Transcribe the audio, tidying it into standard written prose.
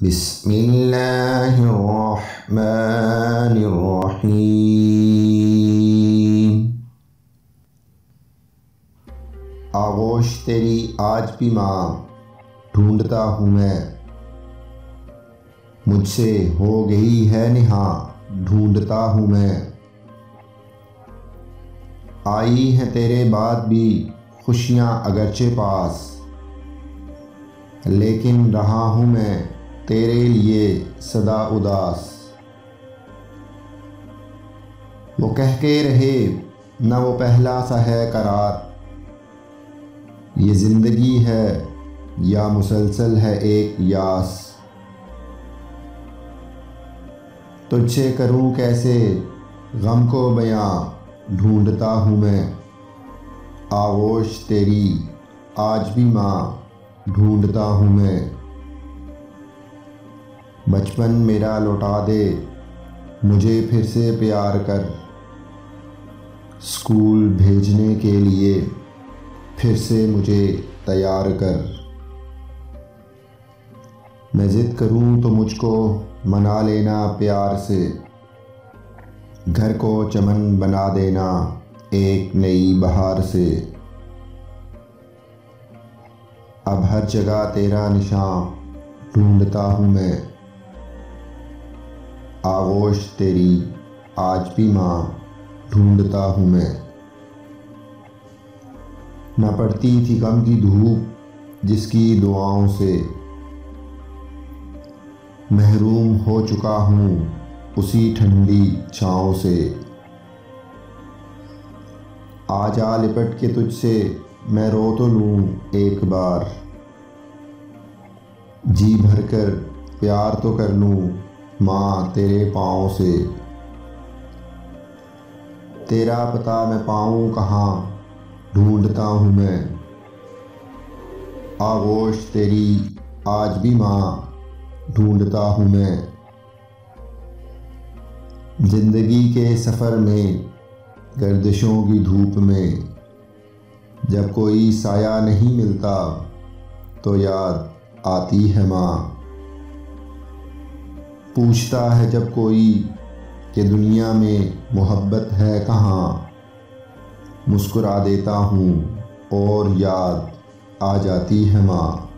बिस्मिल्लाहिर्रहमानिर्रहीम। आगोश तेरी आज भी माँ, ढूंढता हूँ मैं। मुझसे हो गई है निहा, ढूंढता हूँ मैं। आई हैं तेरे बाद भी खुशियाँ अगरचे पास, लेकिन रहा हूँ मैं तेरे लिए सदा उदास। वो कह के रहे न वो पहला सा है करार, ये ज़िंदगी है या मुसलसल है एक यास। तुझसे करूँ कैसे गम को बयां, ढूंढता हूँ मैं। आगोश तेरी आज भी माँ, ढूंढता हूँ मैं। बचपन मेरा लौटा दे, मुझे फिर से प्यार कर। स्कूल भेजने के लिए फिर से मुझे तैयार कर। मैं ज़िद करूँ तो मुझको मना लेना प्यार से। घर को चमन बना देना एक नई बहार से। अब हर जगह तेरा निशान ढूंढता हूँ मैं। आगोश तेरी आज भी माँ, ढूंढता हूँ मैं। न पड़ती थी गम की धूप जिसकी दुआओं से, महरूम हो चुका हूँ उसी ठंडी छाँव से। आ जा लिपट के तुझसे मैं रो तो लूँ एक बार, जी भर कर प्यार तो कर लूँ माँ तेरे पाँव से। तेरा पता मैं पाऊँ कहाँ, ढूंढता हूँ मैं। आगोश तेरी आज भी माँ, ढूंढता हूँ मैं। जिंदगी के सफ़र में गर्दिशों की धूप में, जब कोई साया नहीं मिलता तो याद आती है माँ। पूछता है जब कोई कि दुनिया में मोहब्बत है कहाँ, मुस्कुरा देता हूँ और याद आ जाती है माँ।